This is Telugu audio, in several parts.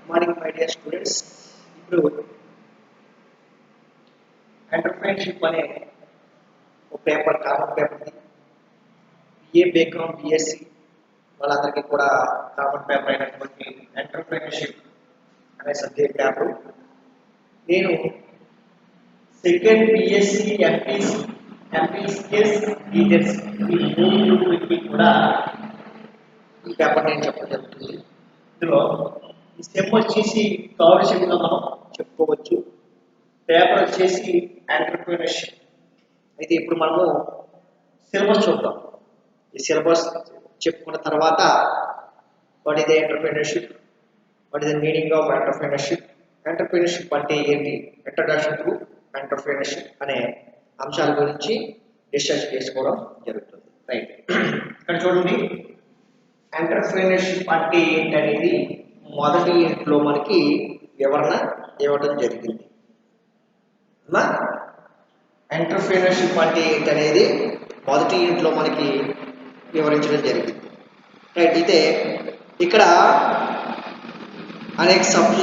Morning my dear students. ఇప్పుడు ఎంటర్‌ప్రెన్యూర్‌షిప్ అనే ఒక పేపర్, కామన్ పేపర్‌ది బిఏ, బీకామ్, బీఎస్సీ వాళ్ళందరికీ కూడా కామన్ పేపర్ అయినటువంటి ఎంటర్‌ప్రెన్యూర్‌షిప్ అనే సబ్జెక్ట్ పేపర్. నేను second BSc, MPC, MPCS, details ఈ 3 గ్రూపులకి కూడా ఈ పేపర్ నేను చెప్పడం జరుగుతుంది. ఇందులో ఈ సెమ్ వచ్చేసి థర్డ్ సెమ్‌గా మనం చెప్పుకోవచ్చు. పేపర్ వచ్చేసి ఎంటర్‌ప్రెన్యూర్‌షిప్. అయితే ఇప్పుడు మనము సిలబస్ చూద్దాం. ఈ సిలబస్ చెప్పుకున్న తర్వాత what is the entrepreneurship, what is the meaning of entrepreneurship, entrepreneurship అంటే ఏంటి, ఇంట్రడక్షన్ టు ఎంటర్‌ప్రెన్యూర్‌షిప్ అనే అంశాల గురించి డిస్కస్ చేసుకోవడం జరుగుతుంది. రైట్, ఇక్కడ చూడండి, ఎంటర్‌ప్రెన్యూర్‌షిప్ అంటే ఏంటనేది మొదటి ఇంట్లో మనకి వివరణ ఇవ్వడం జరిగింది. ఎంటర్‌ప్రెన్యూర్‌షిప్ అంటే ఏంటనేది మొదటి ఇంట్లో మనకి వివరించడం జరిగింది. రైట్, అయితే ఇక్కడ అనేక సబ్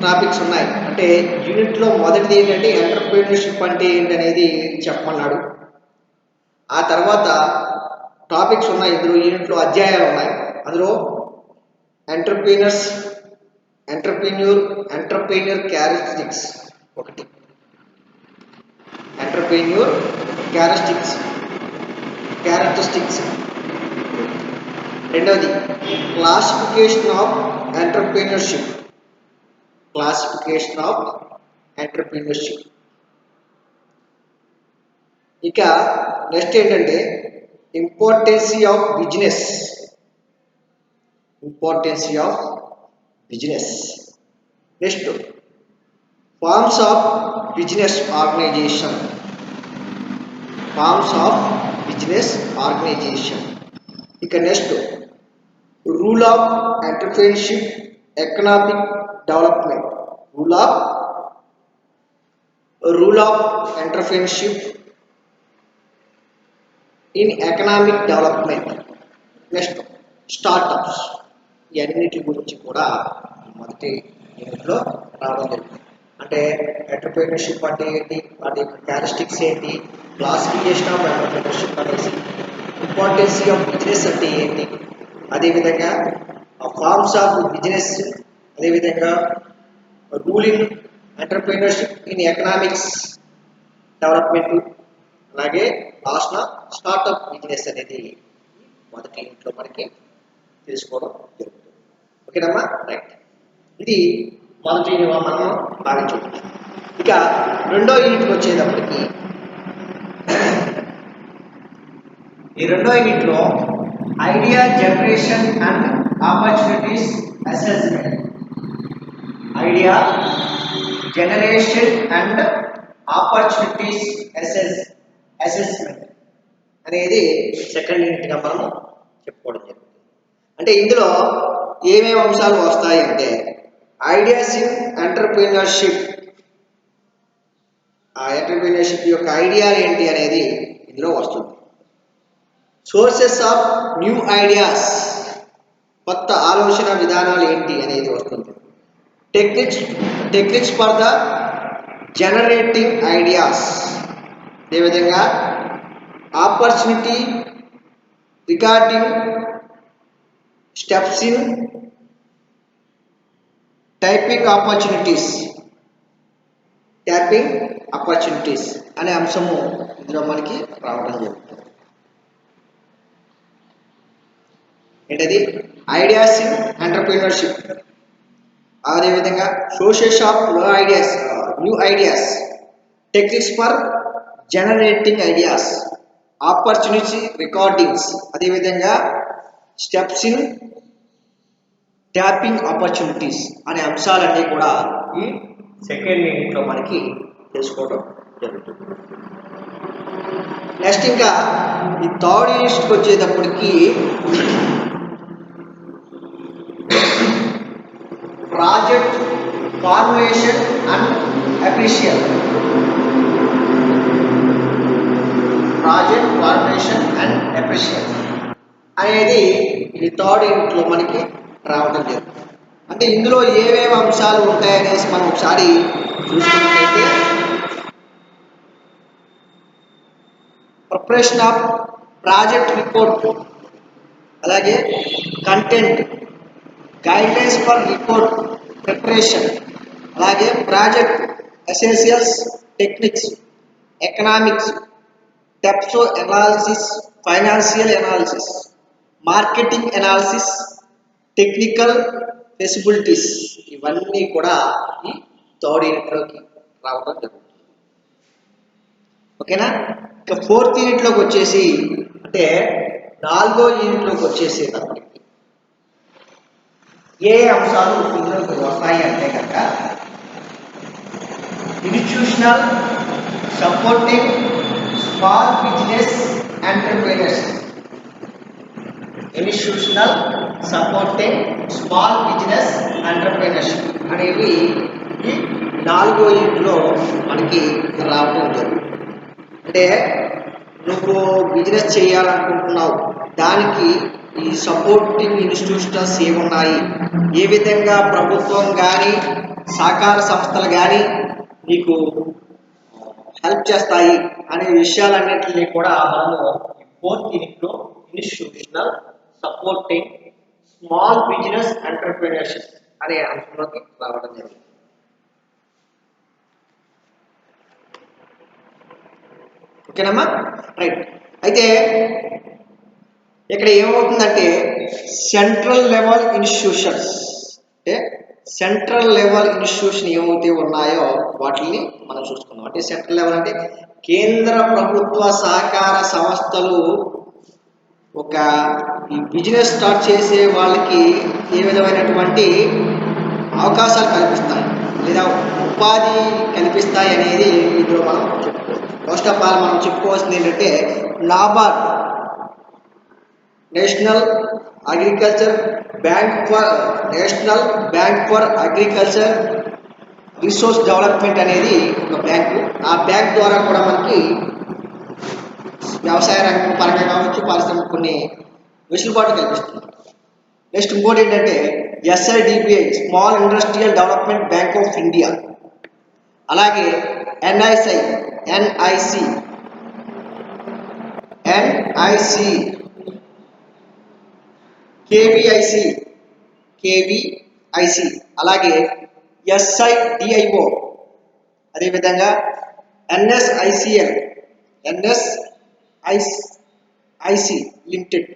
టాపిక్స్ ఉన్నాయి. అంటే యూనిట్లో మొదటిది ఏంటంటే ఎంటర్‌ప్రెన్యూర్‌షిప్ అంటే ఏంటనేది చెప్పమన్నాడు. ఆ తర్వాత టాపిక్స్ ఉన్నాయి, ఇందులో యూనిట్లో అధ్యాయాలు ఉన్నాయి. అందులో ఎంటర్‌ప్రెన్యూర్ క్యారెక్టరిస్టిక్స్ ఒకటి, ఎంటర్‌ప్రెన్యూర్ క్యారెక్టరిస్టిక్స్ రెండవది క్లాసిఫికేషన్ ఆఫ్ ఎంటర్‌ప్రెన్యూర్‌షిప్. ఇక నెక్స్ట్ ఏంటంటే importance of business. Next forms of business organisation. ఇక next rule of entrepreneurship, economic development. Rule of entrepreneurship in economic development. Next startups. ఈ అన్నిటి గురించి కూడా మొదటి యూనిట్లో రావడం జరిగింది. అంటే ఎంటర్‌ప్రెన్యూర్‌షిప్ అంటే ఏంటి, వాటి యొక్క క్యారెక్టరిస్టిక్స్ ఏంటి, క్లాసిఫికేషన్ ఆఫ్ ఎంటర్‌ప్రెన్యూర్‌షిప్ అనేసి, ఇంపార్టెన్స్ ఆఫ్ బిజినెస్ అంటే ఏంటి, అదేవిధంగా ఫార్మ్స్ ఆఫ్ బిజినెస్, అదేవిధంగా ruling entrepreneurship in economics development, అలాగే లాస్ట్ స్టార్టప్ బిజినెస్ అనేది మొదటి యూనిట్లో మనకి తెలుసుకోవడం జరుగుతుంది. ఓకేనమ్మా, రైట్. ఇది మొదటి యూనిట్ మనం బాగా చూడవచ్చు. ఇక రెండో యూనిట్కి వచ్చేటప్పటికి ఈ రెండో యూనిట్లో idea generation and opportunities assessment. Idea generation and opportunities assessment అనేది సెకండ్ యూనిట్గా మనము చెప్పుకోవడం జరుగుతుంది. అంటే ఇందులో ఏమేమి అంశాలు వస్తాయి అంటే ఐడియాస్ ఇన్ ఎంటర్‌ప్రెన్యూర్‌షిప్, ఆ ఎంటర్‌ప్రెన్యూర్‌షిప్ యొక్క ఐడియా ఏంటి అనేది ఇందులో వస్తుంది. సోర్సెస్ ఆఫ్ న్యూ ఐడియాస్, కొత్త ఆలోచన విధానాలు ఏంటి అనేది వస్తుంది. Techniques for the generating ideas, అదేవిధంగా opportunity regarding steps in tapping opportunities అనే అంశము ఇందులో మనకి రావడం జరుగుతుంది. ఏంటది, ఐడియాస్ ఇన్ ఎంటర్‌ప్రెన్యూర్‌షిప్, అదేవిధంగా sources of new ideas, techniques for generating ideas, opportunity recordings, అదేవిధంగా స్టెప్స్ ఇన్ ట్యాపింగ్ ఆపర్చునిటీస్ అనే అంశాలన్నీ కూడా ఈ సెకండ్ యూనిట్లో మనకి తెలుసుకోవడం జరుగుతుంది. నెక్స్ట్ ఇంకా ఈ థర్డ్ యూనిట్కి వచ్చేటప్పటికి ప్రాజెక్ట్ ఫార్ములేషన్ అండ్ అప్రిషియేషన్. అనేది ఈ థర్డ్ యూనిట్లో మనకి రావడం జరుగుతుంది. అంటే ఇందులో ఏమేమి అంశాలు ఉంటాయనేసి మనం ఒకసారి చూసుకున్నట్లయితే ప్రిపరేషన్ ఆఫ్ ప్రాజెక్ట్ రిపోర్ట్, అలాగే content, guidelines for report preparation, అలాగే project essentials, techniques, economics, depth analysis, financial analysis, marketing analysis, technical feasibilities, ఇవన్నీ కూడా ఈ థర్డ్ యూనిట్లోకి రావడం జరుగుతుంది. ఓకేనా? ఇక ఫోర్త్ యూనిట్లోకి వచ్చేసి అంటే 4వ యూనిట్లోకి వచ్చేసేటప్పటికి ఏ అంశాలు ఇందులోకి వస్తాయి అంటే కనుక institutional supporting small business entrepreneurs, institutional supporting small business entrepreneurship అనేవి ఈ 4వ యూనిట్లో మనకి రావడం జరుగుతుంది. అంటే నువ్వు బిజినెస్ చేయాలనుకుంటున్నావు, దానికి ఈ సపోర్టింగ్ ఇన్స్టిట్యూషన్స్ ఏమున్నాయి, ఏ విధంగా ప్రభుత్వం కానీ సహకార సంస్థలు కానీ నీకు హెల్ప్ చేస్తాయి అనే విషయాలన్నింటినీ కూడా మనము ఫోర్త్ యూనిట్లో institutional supporting small business entrepreneurship అనే అంశంలోకి రావడం జరిగింది. ఓకేనమ్మా? రైట్. అయితే ఇక్కడ ఏమవుతుందంటే సెంట్రల్ లెవెల్ ఇన్స్టిట్యూషన్స్, అంటే సెంట్రల్ లెవెల్ ఇన్స్టిట్యూషన్ ఏవైతే ఉన్నాయో వాటిని మనం చూసుకుందాం. అంటే సెంట్రల్ లెవెల్ అంటే కేంద్ర ప్రభుత్వ సహకార సంస్థలు ఒక ఈ బిజినెస్ స్టార్ట్ చేసే వాళ్ళకి ఏ విధమైనటువంటి అవకాశాలు కల్పిస్తాయి లేదా ఉపాధి కల్పిస్తాయి అనేది ఇందులో మనం చెప్పుకోవచ్చు. ఫస్ట్ ఆఫ్ ఆల్ మనం చెప్పుకోవాల్సింది ఏంటంటే NABARD, national agriculture bank for agriculture resource development అనేది ఒక బ్యాంకు. ఆ బ్యాంక్ ద్వారా కూడా మనకి వ్యవసాయ రంగం పరంగా కావచ్చు, పారిశ్రామిక కొన్ని వెసులుబాటు కల్పిస్తుంది. నెక్స్ట్ ఇంకోటి ఏంటంటే SIDBI, small industrial development bank of India, అలాగే NIC, KVIC, అలాగే SIDIO, అదేవిధంగా NSICL, NSIC లిమిటెడ్.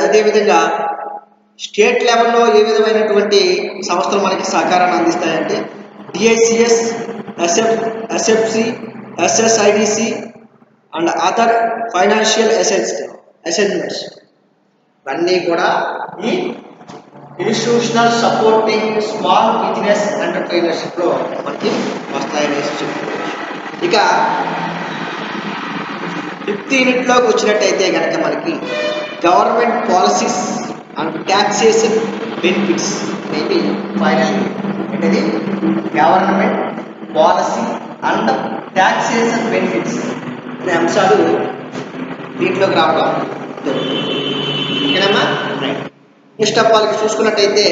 అదేవిధంగా స్టేట్ లెవెల్లో ఏ విధమైనటువంటి సంస్థలు మనకి సహకారాన్ని అందిస్తాయంటే DICS, SFC, SSIDC and other financial assessments ఇవన్నీ కూడా ఈ ఇన్స్టిట్యూషనల్ సపోర్టింగ్ స్మాల్ బిజినెస్ ఎంటర్ప్రైనర్షిప్లో మనకి వస్తాయనేసి చెప్పుకోవచ్చు. ఇక 5th యూనిట్లోకి వచ్చినట్టయితే కనుక మనకి government policies and taxation benefits అనేవి ఫైనల్. ఏంటది? Government policy and taxation benefits అనే అంశాలు దీంట్లోకి రావడం జరుగుతుంది. ఓకేనమ్మా? రైట్. నెక్స్ట్ ఆఫ్ ఆల్కి చూసుకున్నట్టయితే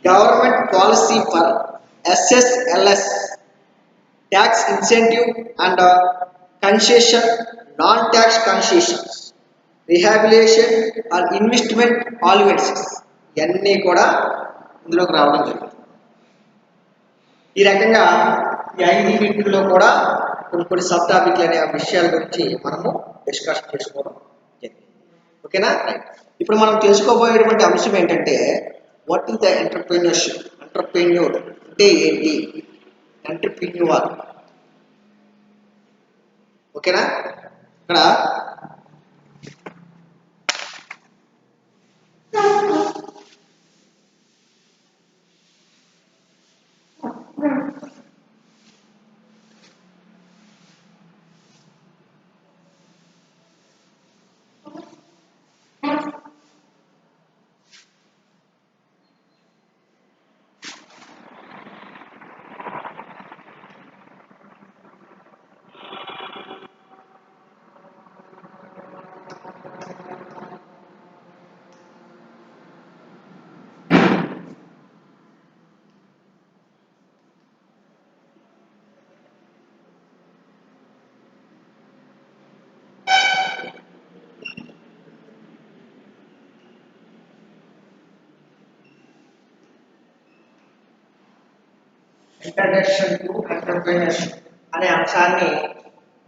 government policy for SSLS, tax incentive and concession, non tax concessions, rehabilitation and investment allowances ఇవన్నీ కూడా ఇందులోకి రావడం జరుగుతుంది. ఈ రకంగా ఈ 5 యూనిట్లలో కూడా కొన్ని సబ్ టాపిక్లు అనే విషయాల గురించి మనము డిస్కస్ చేసుకోవడం జరిగింది. ఓకేనా? రైట్. ఇప్పుడు మనం తెలుసుకోబోయేటువంటి అంశం ఏంటంటే what is the entrepreneurship. Entrepreneur అంటే ఏంటి? ఎంటర్ప్రెన్యూర్. ఓకేనా? ఇక్కడ ఇంట్రడక్షన్ టు ఎంటర్‌ప్రెన్యూర్‌షిప్ అనే అంశాన్ని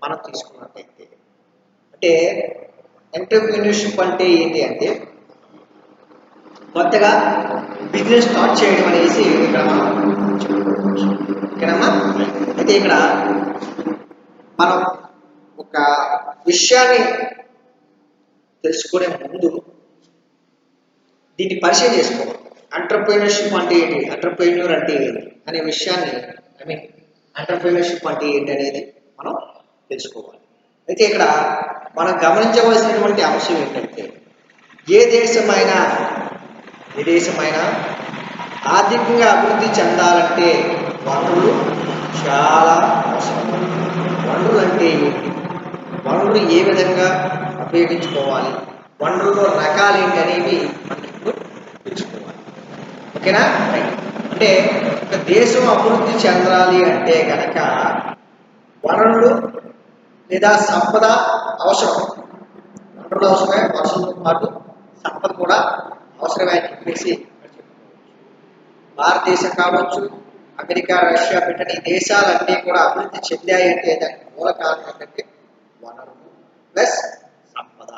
మనం తీసుకున్నట్టయితే, అంటే ఎంటర్‌ప్రెన్యూర్‌షిప్ అంటే ఏంటి అంటే కొత్తగా బిజినెస్ స్టార్ట్ చేయడం అనేసి ఇక్కడ మనం చెప్పుకోవచ్చు. ఓకేనమ్మా? అయితే ఇక్కడ మనం ఒక విషయాన్ని తెలుసుకునే ముందు దీన్ని పరిచయం చేసుకోవాలి. ఎంటర్‌ప్రెన్యూర్‌షిప్ అంటే ఏంటి? ఎంటర్‌ప్రెన్యూర్ అంటే ఏంటి? అనే విషయాన్ని ఎంటర్‌ప్రెన్యూర్‌షిప్ అంటే ఏంటి అనేది మనం తెలుసుకోవాలి. అయితే ఇక్కడ మనం గమనించవలసినటువంటి అంశం ఏంటంటే ఏ దేశమైనా ఏ దేశమైనా ఆర్థికంగా అభివృద్ధి చెందాలంటే వనరులు చాలా అవసరం. వనరులు అంటే ఏంటి? వనరులు ఏ విధంగా ఉపయోగించుకోవాలి? వనరుల రకాలు ఏంటి అనేవి మనకి ఇప్పుడు తెలుసుకోవాలి. ఓకేనా? రైట్. అంటే ఒక దేశం అభివృద్ధి చెందాలి అంటే కనుక వనరులు లేదా సంపద అవసరం. వనరులు అవసరమే, వనరులతో పాటు సంపద కూడా అవసరమే అని చెప్పేసి భారతదేశం కావచ్చు, అమెరికా, రష్యా, బ్రిటన్ ఈ దేశాలన్నీ కూడా అభివృద్ధి చెందాయి అంటే దానికి మూల కారణం ఏంటంటే వనరులు ప్లస్ సంపద.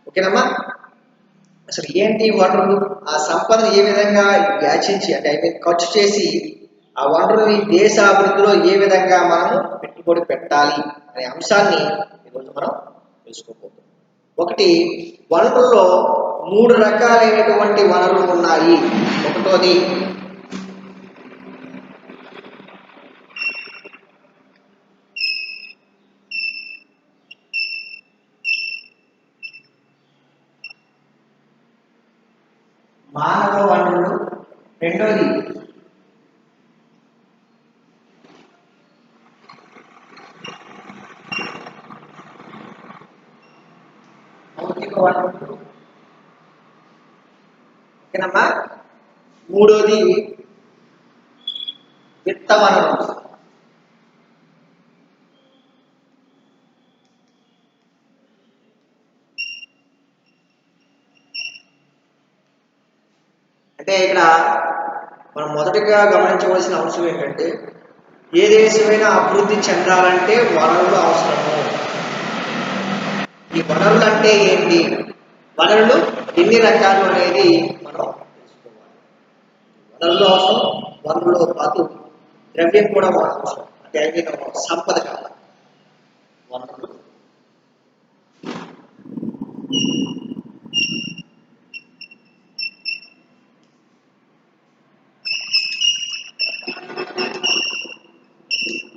ఓకేనమ్మా? అసలు ఏంటి వనరులు? ఆ సంపదను ఏ విధంగా వ్యాచించి అంటే ఖర్చు చేసి ఆ వనరుల్ని దేశ అభివృద్ధిలో ఏ విధంగా మనము పెట్టుబడి పెట్టాలి అనే అంశాన్ని ఈరోజు మనం తెలుసుకోబోతున్నాం. ఒకటి, వనరుల్లో 3 రకాలైనటువంటి వనరులు ఉన్నాయి. ఒకటోది మానవ వనరులు, రెండోది భౌతిక వనరులు, ఓకేనమ్మా? మూడోది విత్త వనరులు. అంటే ఇక్కడ మనం మొదటగా గమనించవలసిన అంశం ఏంటంటే ఏ దేశమైనా అభివృద్ధి చెందాలంటే వనరులు అవసరము. ఈ వనరులు అంటే ఏంటి? వనరులు ఎన్ని రకాలు అనేది మనం తెలుసుకోవాలి. వనరులు అవసరం, వనరులతో పాటు ద్రవ్యం కూడా అవసరం. అంటే సంపద కావాలి. వనరులు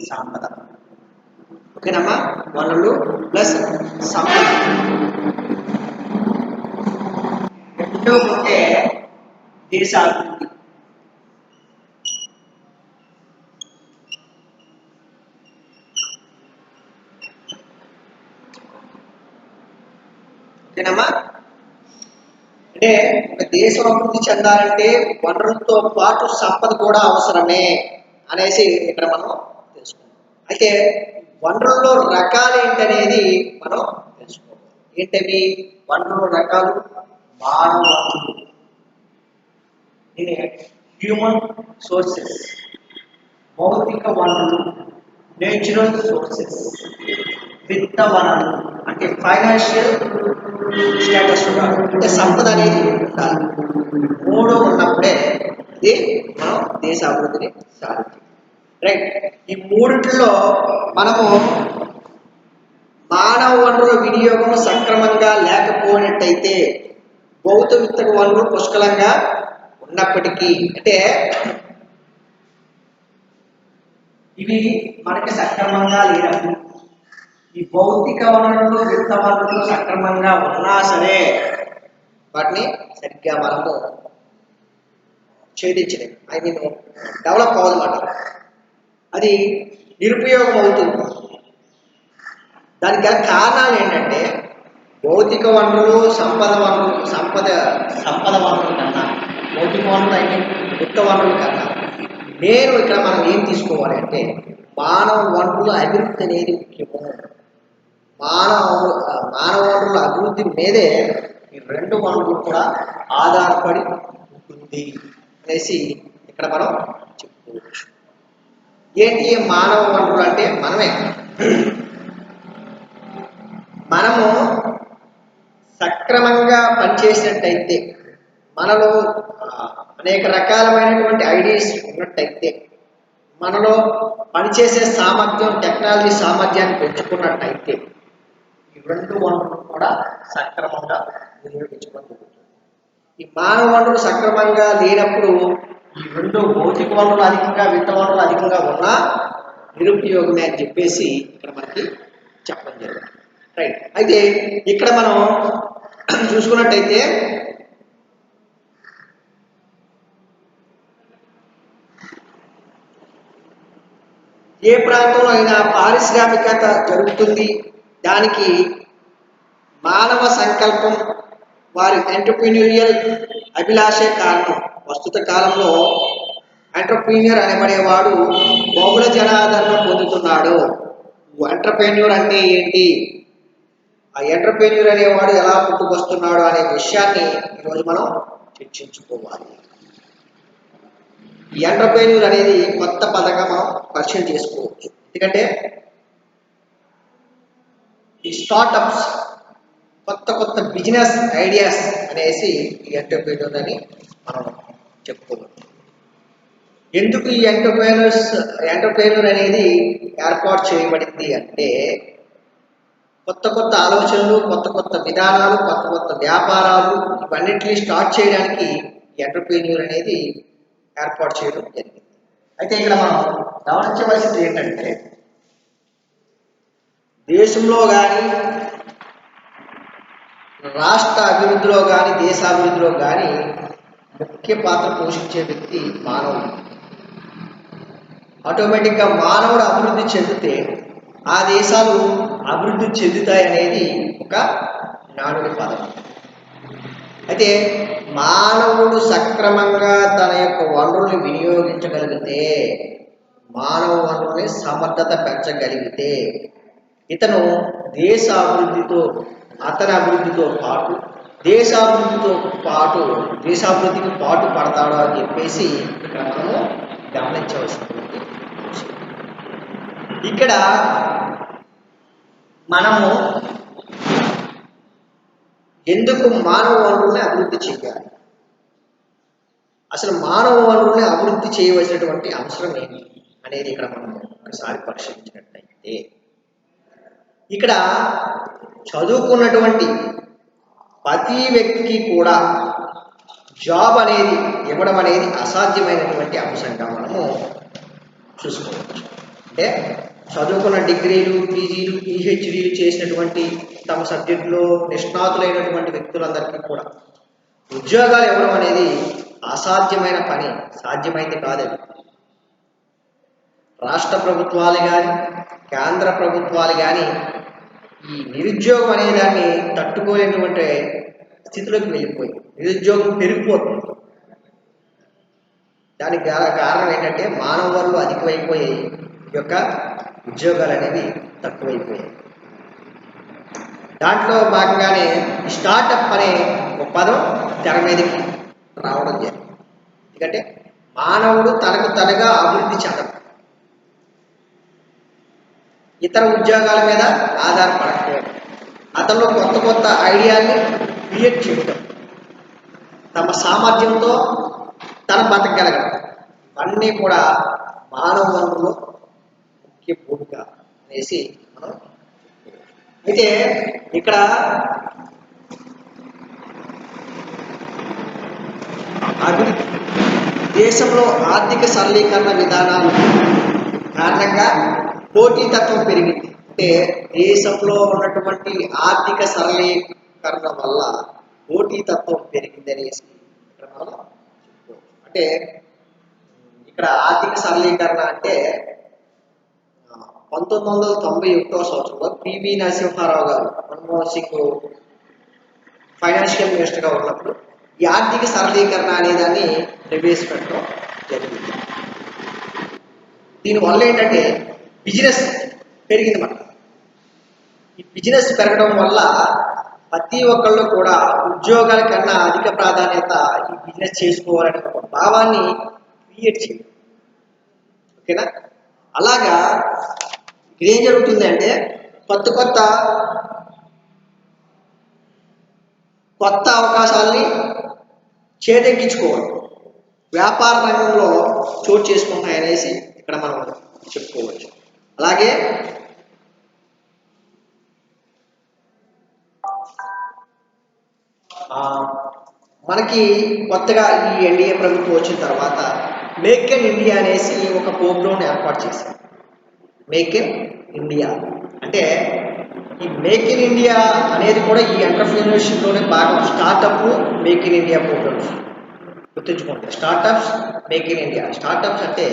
సంపద. ఓకేనమ్మా? వనరులు ప్లస్ సంపద రెండో ఉంటే దేశ అభివృద్ధి. ఓకేనమ్మా? అంటే ఒక దేశం అభివృద్ధి చెందాలంటే వనరులతో పాటు సంపద కూడా అవసరమే అనేసి ఇక్కడ మనం తెలుసుకుంటాం. అయితే వనరుల్లో రకాలు ఏంటనేది మనం తెలుసుకోవాలి. ఏంటవి వనరుల రకాలు? మానవ వనరులు, హ్యూమన్ సోర్సెస్, భౌతిక వనరులు, నేచురల్ సోర్సెస్, విత్త వనరులు అంటే ఫైనాన్షియల్ స్టేటస్ ఉండాలి, అంటే సంపద అనేది ఉండాలి. మూడు ఉన్నప్పుడే ఇది మనం దేశ అభివృద్ధిని సాధించాలి. రైట్. ఈ మూడిట్లో మనము మానవ వనరుల వినియోగం సక్రమంగా లేకపోయినట్టయితే భౌతిక విత్త వనరులు పుష్కలంగా ఉన్నప్పటికీ అంటే ఇవి మనకి సక్రమంగా లేనప్పుడు ఈ భౌతిక వనరులు విత్త వనరులు సక్రమంగా ఉన్నా సరే వాటిని సరిగ్గా మనము ఛేదించలేము. డెవలప్ అవ్వదన్నమాట. అది నిరుపయోగం అవుతుంది. దానికి గల కారణాలు ఏంటంటే భౌతిక వనరులు సంపద వనరుల కన్నా భౌతిక వనరులు విత్త వనరుల కన్నా నేను ఇక్కడ మనం ఏం తీసుకోవాలి అంటే మానవ వనరుల అభివృద్ధి అనేది ముఖ్యము. మానవ వనరుల అభివృద్ధి మీదే ఈ రెండు వనరులు కూడా ఆధారపడి ఉంటుంది అనేసి ఇక్కడ మనం చెప్పుకోవచ్చు. ఏంటి మానవ వనరులు అంటే మనమే. మనము సక్రమంగా పనిచేసినట్టయితే, మనలో అనేక రకాలమైనటువంటి ఐడియాస్ ఉన్నట్టయితే, మనలో పనిచేసే సామర్థ్యం, టెక్నాలజీ సామర్థ్యాన్ని పెంచుకున్నట్టయితే ఈ రెండు వనరులు కూడా సక్రమంగా వినియోగించడం జరుగుతుంది. ఈ మానవ వనరులు సక్రమంగా లేనప్పుడు ఈ రెండు భౌతిక వనరులు అధికంగా, విత్త వనరులు అధికంగా ఉన్నా నిరుపయోగమే అని చెప్పేసి ఇక్కడ మనకి చెప్పడం జరిగింది. రైట్. అయితే ఇక్కడ మనం చూసుకున్నట్టయితే ఏ ప్రాంతంలో అయినా పారిశ్రామికత జరుగుతుంది, దానికి మానవ సంకల్పం, వారి ఎంటర్ప్రీన్యూరియల్ అభిలాషే కారణం. ప్రస్తుత కాలంలో ఎంటర్ప్రీన్యూర్ అనబడేవాడు బహుళ జనాదరణ పొందుతున్నాడు. ఎంటర్ప్రీన్యూర్ అంటే ఏంటి, ఆ ఎంటర్ప్రీన్యూర్ అనేవాడు ఎలా పుట్టుకొస్తున్నాడు అనే విషయాన్ని ఈరోజు మనం చర్చించుకోవాలి. ఈ ఎంటర్ప్రెన్యూర్ అనేది కొత్త పదంగా మనం పరిచయం చేసుకోవచ్చు. ఎందుకంటే ఈ స్టార్టప్స్, కొత్త కొత్త బిజినెస్ ఐడియాస్ అనేసి ఈ ఎంటర్ప్రెన్యూర్ అని మనం చెప్పుకోవచ్చు. ఎందుకు ఈ ఎంటర్ప్రెన్యూర్ అనేది ఏర్పాటు చేయబడింది అంటే, కొత్త కొత్త ఆలోచనలు, కొత్త కొత్త విధానాలు, కొత్త కొత్త వ్యాపారాలు ఇవన్నింటినీ స్టార్ట్ చేయడానికి ఎంటర్ప్రెన్యూర్ అనేది ఏర్పాటు చేయడం జరిగింది. అయితే ఇక్కడ మనం గమనించవలసింది ఏంటంటే, దేశంలో కానీ, రాష్ట్ర అభివృద్ధిలో కానీ, దేశాభివృద్ధిలో కానీ ముఖ్య పాత్ర పోషించే వ్యక్తి మానవుడు. ఆటోమేటిక్గా మానవుడు అభివృద్ధి చెందితే ఆ దేశాలు అభివృద్ధి చెందుతాయి అనేది ఒక నానుడి పదం. అయితే మానవుడు సక్రమంగా తన యొక్క వనరుల్ని వినియోగించగలిగితే, మానవ వనరుల్ని సమర్థత పెంచగలిగితే, ఇతను అతని అభివృద్ధితో పాటు దేశాభివృద్ధికి పాటు పడతాడు అని చెప్పేసి ఇక్కడ మనము గమనించవలసినటువంటి విషయం. ఇక్కడ మనము ఎందుకు మానవ వనరుల్ని అభివృద్ధి చేయాలి, అసలు మానవ వనరుల్ని అభివృద్ధి చేయవలసినటువంటి అవసరం ఏంటి అనేది ఇక్కడ మనం ఒకసారి పరిశీలించినట్లయితే, ఇక్కడ చదువుకున్నటువంటి ప్రతి వ్యక్తికి కూడా జాబ్ అనేది ఇవ్వడం అనేది అసాధ్యమైనటువంటి అంశంగా మనము చూసుకోవచ్చు. అంటే చదువుకున్న డిగ్రీలు, పీజీలు, పిహెచ్డీలు చేసినటువంటి తమ సబ్జెక్టులో నిష్ణాతులైనటువంటి వ్యక్తులందరికీ కూడా ఉద్యోగాలు ఇవ్వడం అనేది అసాధ్యమైన పని, సాధ్యమైంది కాదు. రాష్ట్ర ప్రభుత్వాలు కానీ, కేంద్ర ప్రభుత్వాలు కానీ ఈ నిరుద్యోగం అనే దాన్ని తట్టుకోలేనటువంటి స్థితిలోకి వెళ్ళిపోయి నిరుద్యోగం పెరిగిపోతుంది. దానికి కారణం ఏంటంటే మానవ వనరులు అధికమైపోయి ఈ యొక్క ఉద్యోగాలు అనేవి తక్కువైపోయాయి. దాంట్లో భాగంగానే స్టార్టప్ అనే ఒక పదం తెర మీదకి రావడం జరిగింది. ఎందుకంటే మానవుడు తనకు తనగా అభివృద్ధి చెందడం, ఇతర ఉద్యోగాల మీద ఆధారపడకపోవడం, అతనిలో కొత్త కొత్త ఐడియాల్ని క్రియేట్ చేయడం, తమ సామర్థ్యంతో తన బతకగలగడం, ఇవన్నీ కూడా మానవ వనరులో ముఖ్య భూమిక అనేసి మనం. అయితే ఇక్కడ అభివృద్ధి, దేశంలో ఆర్థిక సరళీకరణ విధానాలు కారణంగా పోటీతత్వం పెరిగింది. అంటే దేశంలో ఉన్నటువంటి ఆర్థిక సరళీకరణ వల్ల పోటీతత్వం పెరిగింది అనేసి ఇక్కడ మనం చెప్పుకోవచ్చు. అంటే ఇక్కడ ఆర్థిక సరళీకరణ అంటే 1991 సంవత్సరంలో పివి నరసింహారావు గారు, మన్మోహన్ సింగ్ ఫైనాన్షియల్ మినిస్టర్గా ఉన్నప్పుడు ఈ ఆర్థిక సరళీకరణ అనేదాన్ని ప్రవేశపెట్టడం జరిగింది. దీనివల్ల ఏంటంటే బిజినెస్ పెరిగింది. మనకు ఈ బిజినెస్ పెరగడం వల్ల ప్రతి ఒక్కళ్ళు కూడా ఉద్యోగాల కన్నా అధిక ప్రాధాన్యత ఈ బిజినెస్ చేసుకోవాలనే ఒక భావాన్ని క్రియేట్ చేయడం. ఓకేనా? అలాగా ఇదేం జరుగుతుంది అంటే కొత్త కొత్త కొత్త అవకాశాలని చేదెక్కించుకోవడం వ్యాపార రంగంలో చోటు చేసుకుంటాయనేసి ఇక్కడ మనం చెప్పుకోవచ్చు. అలాగే మనకి కొత్తగా ఈ ఎన్డీఏ ప్రభుత్వం వచ్చిన తర్వాత మేక్ ఇన్ ఇండియా అనేసి ఒక ప్రోగ్రామ్ ఏర్పాటు చేశారు. మేక్ ఇన్ ఇండియా అంటే ఈ మేక్ ఇన్ ఇండియా అనేది కూడా ఈ ఎంటర్‌ప్రెన్యూర్‌షిప్‌లోనే భాగం. Startup make in India programmes గుర్తుంచుకోండి. Startups make in India. Startups అంటే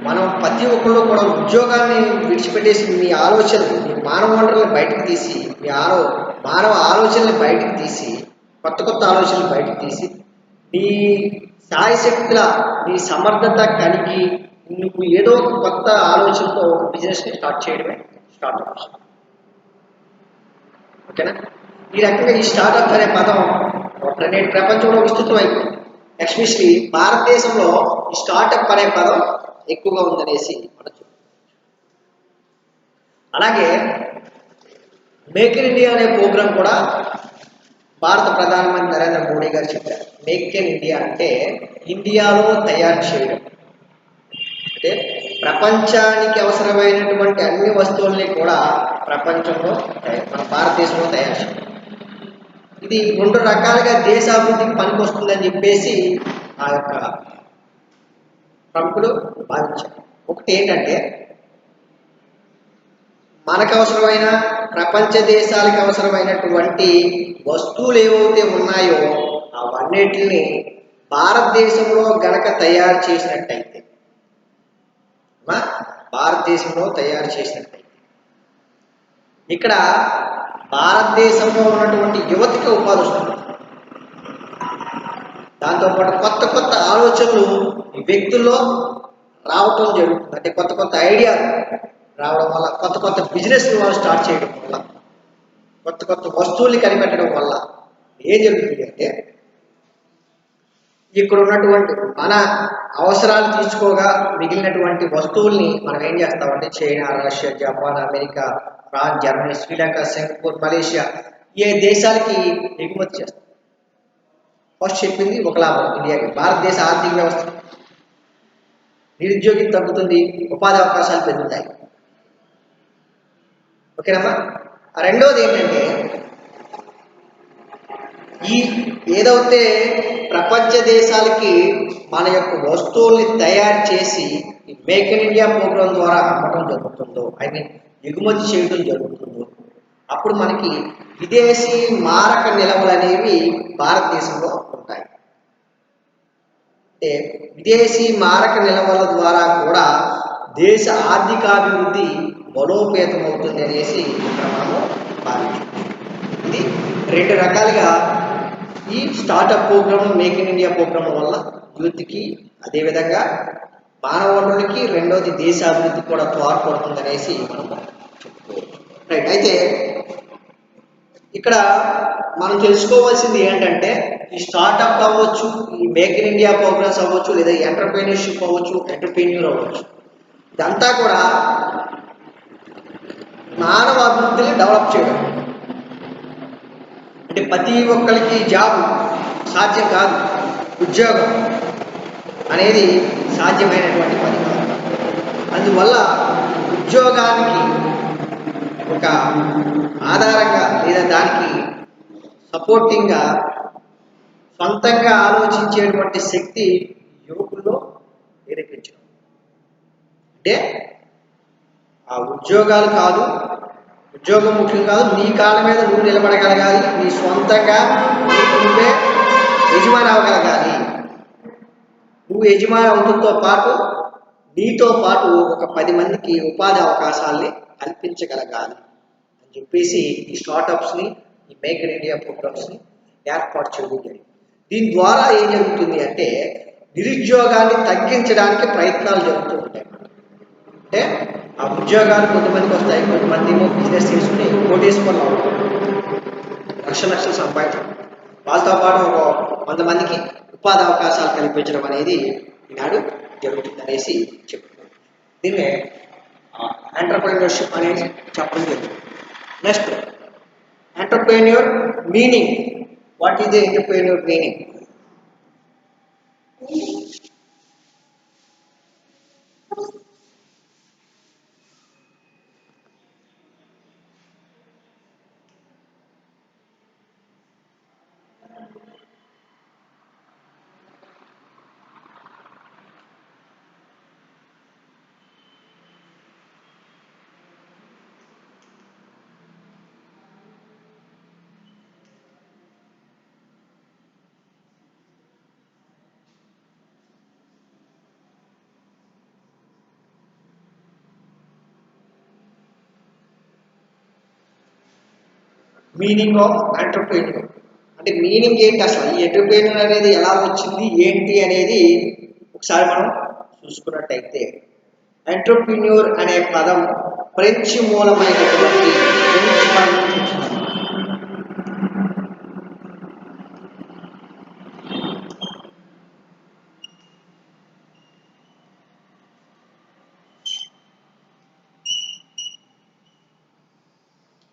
మనం ప్రతి ఒక్కళ్ళు కూడా ఉద్యోగాన్ని విడిచిపెట్టేసి మీ ఆలోచనలు, మీ మానవ వనరులను బయటకు తీసి, మానవ ఆలోచనలు బయటకు తీసి, కొత్త కొత్త ఆలోచనలు బయటకు తీసి, నీ శాయశక్తుల నీ సమర్థత కలిగి నువ్వు ఏదో ఒక కొత్త ఆలోచనతో ఒక బిజినెస్ని స్టార్ట్ చేయడమే స్టార్టప్స్. ఓకేనా? ఈ రకంగా ఈ స్టార్టప్స్ అనే పదం నేటి ప్రపంచంలో విస్తృతమైంది. ఎస్పెషలీ భారతదేశంలో ఈ స్టార్టప్ అనే పదం ఎక్కువగా ఉందనేసి మనం చూస్తాం. అలాగే మేక్ ఇన్ ఇండియా అనే ప్రోగ్రాం కూడా భారత ప్రధానమంత్రి నరేంద్ర మోడీ గారు చెప్పారు. మేక్ ఇన్ ఇండియా అంటే ఇండియాలో తయారు చేయడం. అంటే ప్రపంచానికి అవసరమైనటువంటి అన్ని వస్తువుల్ని కూడా ప్రపంచంలో మన భారతదేశంలో తయారు చేయడం. ఇది 2 రకాలుగా దేశాభివృద్ధికి పనికొస్తుందని చెప్పేసి ఆ యొక్క ప్రముఖులు భావించారు. ఒకటి ఏంటంటే మనకు అవసరమైన ప్రపంచ దేశాలకు అవసరమైనటువంటి వస్తువులు ఏవైతే ఉన్నాయో అవన్నిటిని భారతదేశంలో గనక తయారు చేసినట్టయితే ఇక్కడ భారతదేశంలో ఉన్నటువంటి యువతకి ఉపాధి వస్తుంది. దాంతోపాటు కొత్త కొత్త ఆలోచనలు ఈ వ్యక్తుల్లో రావటం జరుగుతుంది. అంటే కొత్త కొత్త ఐడియాలు రావడం వల్ల, కొత్త కొత్త బిజినెస్లు వాళ్ళు స్టార్ట్ చేయడం వల్ల, కొత్త కొత్త వస్తువుల్ని కనిపెట్టడం వల్ల ఏం జరుగుతుంది అంటే ఇక్కడ ఉన్నటువంటి మన అవసరాలు తీర్చుకోగా మిగిలినటువంటి వస్తువుల్ని మనం ఏం చేస్తామంటే China, Russia, Japan, America, France, Germany, Sri Lanka, Singapore, Malaysia ఏ దేశాలకి ఎగుమతి చేస్తాం. ఫస్ట్ చెప్పింది ఒక లాభం ఇండియాకి. భారతదేశ ఆర్థిక వ్యవస్థ నిరుద్యోగం తగ్గుతుంది, ఉపాధి అవకాశాలు పెరుగుతాయి. ఓకేనమ్మా? రెండోది ఏంటంటే ఈ ఏదైతే ప్రపంచ దేశాలకి మన యొక్క వస్తువుల్ని తయారు చేసి ఈ మేక్ ఇన్ ఇండియా ప్రోగ్రాం ద్వారా అమ్మటం జరుగుతుందో, ఎగుమతి చేయడం జరుగుతుందో, అప్పుడు మనకి విదేశీ మారక నిల్వలు అనేవి భారతదేశంలో ఉంటాయి. అంటే విదేశీ మారక నిల్వల ద్వారా కూడా దేశ ఆర్థికాభివృద్ధి బలోపేతం అవుతుంది అనేసి ఇక్కడ మనము భావించవచ్చు. ఇది 2 రకాలుగా ఈ startup program, make in India program వల్ల యూత్కి, అదేవిధంగా మానవ వనరులకి, రెండోది దేశ అభివృద్ధికి కూడా తోడ్పడుతుంది అనేసి మనం చెప్పుకోవచ్చు. రైట్. అయితే ఇక్కడ మనం తెలుసుకోవాల్సింది ఏంటంటే ఈ స్టార్టప్ అవ్వచ్చు, ఈ మేక్ ఇన్ ఇండియా ప్రోగ్రామ్స్ అవ్వచ్చు, లేదా ఎంటర్‌ప్రెన్యూర్‌షిప్ అవ్వచ్చు, ఎంటర్‌ప్రెన్యూర్ అవ్వచ్చు, ఇదంతా కూడా మానవ అభివృద్ధిని డెవలప్ చేయడం. అంటే ప్రతి ఒక్కరికి జాబ్ సాధ్యం కాదు, ఉద్యోగం అనేది సాధ్యమైనటువంటి పని కాదు. అందువల్ల ఉద్యోగానికి ఒక ఆధారంగా లేదా దానికి సపోర్టింగ్గా సొంతంగా ఆలోచించేటువంటి శక్తి యువకుల్లో నిరూపించడం. అంటే ఆ ఉద్యోగాలు కాదు, ఉద్యోగం ముఖ్యం కాదు, నీ కాళ్ళ మీద నువ్వు నిలబడగలగాలి, నీ సొంతంగా నువ్వే యజమాని అవ్వగలగాలి. నువ్వు యజమాని అవడంతో పాటు నీతో పాటు ఒక 10 మందికి ఉపాధి అవకాశాలని కల్పించగలగాలి అని చెప్పేసి ఈ స్టార్టప్స్ని, ఈ మేక్ ఇన్ ఇండియా ప్రోగ్రామ్స్ని ఏర్పాటు చేయడం జరిగింది. దీని ద్వారా ఏం జరుగుతుంది అంటే నిరుద్యోగాన్ని తగ్గించడానికి ప్రయత్నాలు జరుగుతూ ఉంటాయి. అంటే ఆ ఉద్యోగాలు కొంతమందికి వస్తాయి, కొంతమంది ఏమో బిజినెస్ చేసుకుని కోటేశ్వర్లు అవుతారు, లక్షలు సంపాదించడం. వాళ్ళతో పాటు ఒక 100 మందికి ఉపాధి అవకాశాలు కల్పించడం అనేది ఈనాడు జరుగుతుందనేసి చెప్తున్నారు. దీన్నే ఎంటర్‌ప్రెన్యూర్‌షిప్ అనేది చెప్పడం జరుగుతుంది. Next entrepreneur meaning. What is the entrepreneur meaning? Meaning of entrepreneur అంటే మీనింగ్ ఏంటి, అసలు ఈ ఎంటర్‌ప్రెన్యూర్ అనేది ఎలా వచ్చింది ఏంటి అనేది ఒకసారి మనం చూసుకున్నట్టయితే, ఎంటర్‌ప్రెన్యూర్ అనే పదం ఫ్రెంచ్ మూలమైనటువంటి ఫ్రెంచ్ పదం నుంచి వచ్చింది.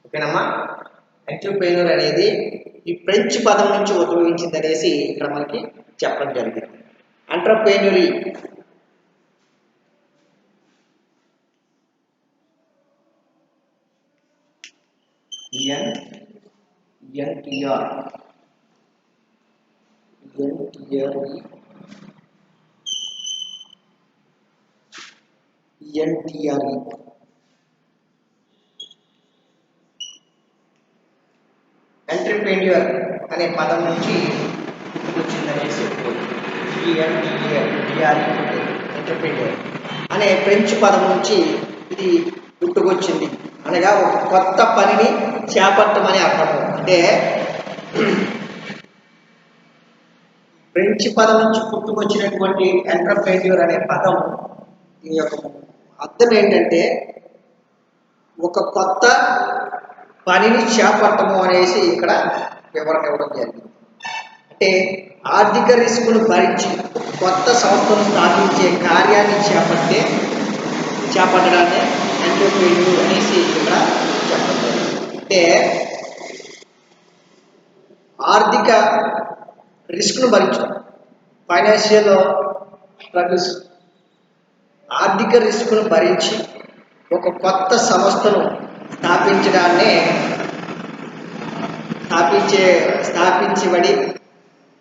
ఓకేనమ్మా, ఎంటర్‌ప్రెన్యూర్ అనేది ఈ ఫ్రెంచ్ పదం నుంచి ఉద్భవించింది అనేసి ఇక్కడ మనకి చెప్పడం జరిగింది. ఎంటర్‌ప్రెన్యూరీ ఎన్టీఆర్ ఎన్టీఆర్ఈ ఎంటర్‌ప్రెన్యూర్ అనే పదం నుంచి వచ్చిందనేసి చెప్పుకోవచ్చు. ఎంటర్‌ప్రెన్యూర్ అనే ఫ్రెంచ్ పదం నుంచి ఇది పుట్టుకొచ్చింది. అనగా ఒక కొత్త పనిని చేపట్టమని అర్థము. అంటే ఫ్రెంచ్ పదం నుంచి పుట్టుకొచ్చినటువంటి ఎంటర్‌ప్రెన్యూర్ అనే పదం ఈ యొక్క అర్థం ఏంటంటే ఒక కొత్త పనిని చేపట్టము అనేసి ఇక్కడ వివరణ ఇవ్వడం జరిగింది. అంటే ఆర్థిక రిస్కును భరించి కొత్త సంస్థను స్థాపించే కార్యాన్ని చేపట్టడాన్ని ఎంటర్‌ప్రెన్యూర్ అనేసి ఇక్కడ చెప్పడం జరిగింది. అంటే ఆర్థిక రిస్క్ను భరించడం, ఫైనాన్షియల్ స్ట్రగుల్స్, ఆర్థిక రిస్క్ను భరించి ఒక కొత్త సంస్థను స్థాపించబడి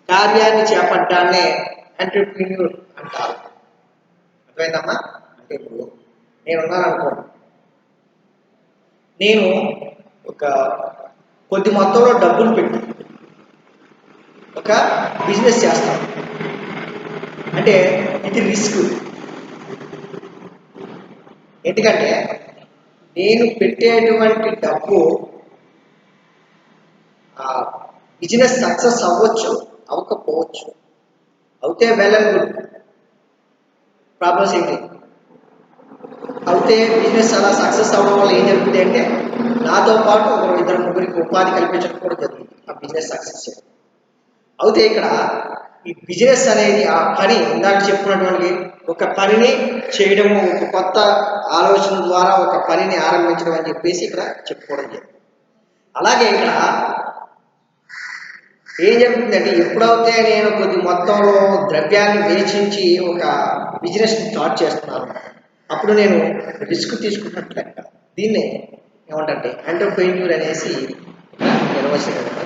కార్యాన్ని చేపట్టాన్నే ఎంటర్‌ప్రెన్యూర్ అంటారు. అర్థమైందమ్మా? అంటే ఇప్పుడు నేనున్నాను అనుకోండి, నేను ఒక కొద్ది మొత్తంలో డబ్బులు పెట్టి ఒక బిజినెస్ చేస్తాను. అంటే ఇది రిస్క్. ఎందుకంటే నేను పెట్టేటువంటి డబ్బు బిజినెస్ సక్సెస్ అవ్వచ్చు, అవ్వకపోవచ్చు. అవుతే వెల్ అండ్ గుడ్. ప్రాబ్లమ్స్ ఏంటి? అవుతే బిజినెస్ అలా సక్సెస్ అవ్వడం వల్ల ఏం జరుగుతుంది అంటే నాతో పాటు ఒక ఇద్దరు ముగ్గురికి ఉపాధి కల్పించడం కూడా జరుగుతుంది ఆ బిజినెస్ సక్సెస్. అయితే ఇక్కడ ఈ బిజినెస్ అనేది ఆ పని ఇందాక చెప్పుకున్నటువంటి ఒక పనిని చేయడము, ఒక కొత్త ఆలోచన ద్వారా ఒక పనిని ఆరంభించడం అని చెప్పేసి ఇక్కడ చెప్పుకోవడం జరిగింది. అలాగే ఇక్కడ ఏం జరుగుతుందంటే ఎప్పుడైతే నేను కొద్ది మొత్తంలో ద్రవ్యాన్ని వేచించి ఒక బిజినెస్ స్టార్ట్ చేస్తున్నాను, అప్పుడు నేను రిస్క్ తీసుకున్నట్లు లెక్క. దీన్నే ఏమంటే ఎంటర్‌ప్రెన్యూర్ అనేసి నిర్వచించడం.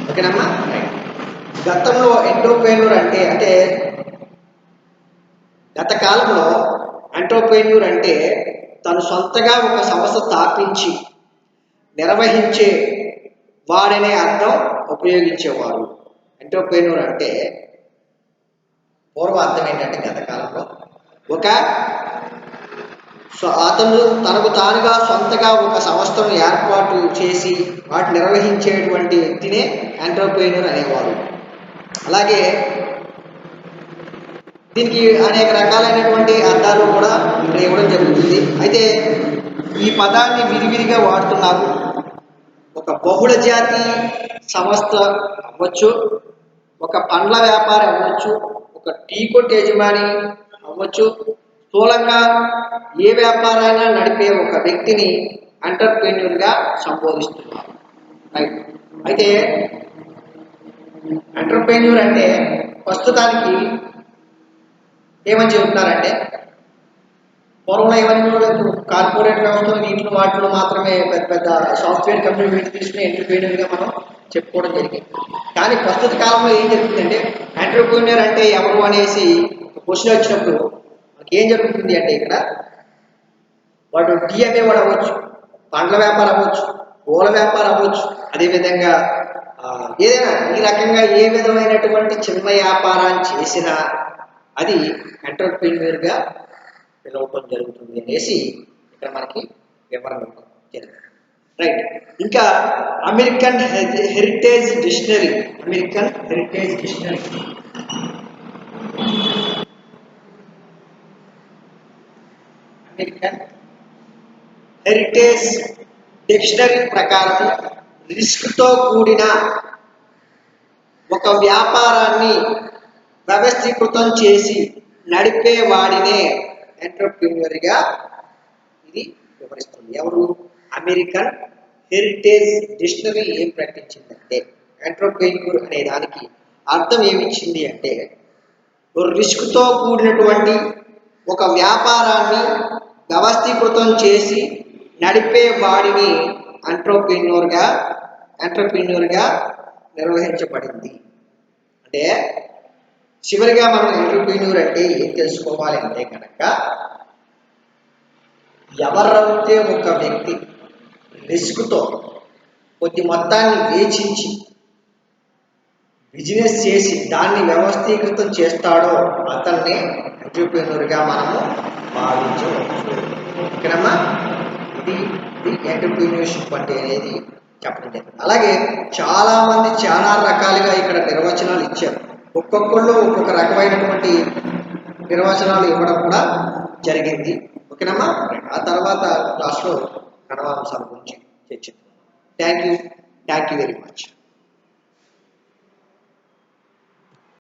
ఓకేనమ్మా? గతంలో ఎంటర్‌ప్రెన్యూర్ అంటే గత కాలంలో ఎంటర్‌ప్రెన్యూర్ అంటే తను సొంతగా ఒక సంస్థ స్థాపించి నిర్వహించే వాడనే అర్థం ఉపయోగించేవారు. ఎంటర్‌ప్రెన్యూర్ అంటే పూర్వ అర్థం ఏంటంటే గత కాలంలో అతను తనకు తానుగా సొంతగా ఒక సంస్థను ఏర్పాటు చేసి వాటిని నిర్వహించేటువంటి వ్యక్తినే ఎంటర్‌ప్రెన్యూర్ అనేవారు. అలాగే దీనికి అనేక రకాలైనటువంటి అర్థాలు కూడా ఇక్కడ ఇవ్వడం జరుగుతుంది. అయితే ఈ పదాన్ని విరివిరిగా వాడుతున్నారు. ఒక బహుళ జాతి సంస్థ అవ్వచ్చు, ఒక పండ్ల వ్యాపారి అవ్వచ్చు, ఒక టీ కొట్టు యజమాని అవ్వచ్చు, స్థూలంగా ఏ వ్యాపారాన్ని నడిపే ఒక వ్యక్తిని ఎంటర్‌ప్రెన్యూర్‌గా సంబోధిస్తున్నారు. రైట్. అయితే ఎంటర్‌ప్రెన్యూర్ అంటే ప్రస్తుతానికి ఏమని చెబుతున్నారంటే, పూర్వంలో ఏమని కార్పొరేట్ వ్యవస్థలు వీటిలో వాటిలో మాత్రమే పెద్ద పెద్ద సాఫ్ట్‌వేర్ కంపెనీ వీటి తీసుకుని ఎంటర్‌ప్రెన్యూర్‌గా మనం చెప్పుకోవడం జరిగింది. కానీ ప్రస్తుత కాలంలో ఏం జరుగుతుందంటే, ఎంటర్‌ప్రెన్యూర్ అంటే ఎవరు అనేసి ఒక క్వశ్చన్ వచ్చినప్పుడు మనకి ఏం జరుగుతుంది అంటే ఇక్కడ వాడు టీ అమ్మేవాడు అవ్వచ్చు, పండ్ల వ్యాపారం అవ్వచ్చు, పూల వ్యాపారం అవ్వచ్చు, అదేవిధంగా ఏదైనా ఈ రకంగా ఏ విధమైనటువంటి చిన్న వ్యాపారాన్ని చేసినా అది ఎంటర్‌ప్రెన్యూర్‌గా పిలవటం జరుగుతుంది అనేసి ఇక్కడ మనకి వివరణ ఇవ్వడం జరిగింది. రైట్. ఇంకా American heritage dictionary American heritage dictionary American heritage dictionary ప్రకారం రిస్క్తో కూడిన ఒక వ్యాపారాన్ని వ్యవస్థీకృతం చేసి నడిపే వాడినే ఎంటర్‌ప్రెన్యూర్‌గా ఇది వివరిస్తుంది. ఎవరు? అమెరికన్ హెరిటేజ్ డిక్షనరీ ఏం ప్రకటించిందంటే ఎంటర్‌ప్రెన్యూర్ అనే దానికి అర్థం ఏమిచ్చింది అంటే రిస్క్తో కూడినటువంటి ఒక వ్యాపారాన్ని వ్యవస్థీకృతం చేసి నడిపే వాడిని ఎంటర్‌ప్రెన్యూర్‌గా నిర్వహించబడింది. అంటే చివరిగా మనం ఎంటర్‌ప్రెన్యూర్ అంటే ఏం తెలుసుకోవాలి అంటే కనుక ఎవరైతే ఒక వ్యక్తి రిస్క్తో కొద్ది మొత్తాన్ని వేచించి బిజినెస్ చేసి దాన్ని వ్యవస్థీకృతం చేస్తాడో అతన్నే ఎంటర్‌ప్రెన్యూర్‌గా మనము భావించవచ్చు. ఓకేనమ్మా? ఇది ఎంటర్‌ప్రెన్యూర్‌షిప్ అంటే అనేది చెప్పడం జరిగింది. అలాగే చాలామంది చాలా రకాలుగా ఇక్కడ నిర్వచనాలు ఇచ్చారు. ఒక్కొక్కళ్ళు ఒక్కొక్క రకమైనటువంటి నిర్వచనాలు ఇవ్వడం కూడా జరిగింది. ఓకేనమ్మా? ఆ తర్వాత క్లాస్లో కణవాంశాల గురించి చర్చిద్దాం. Thank you very much.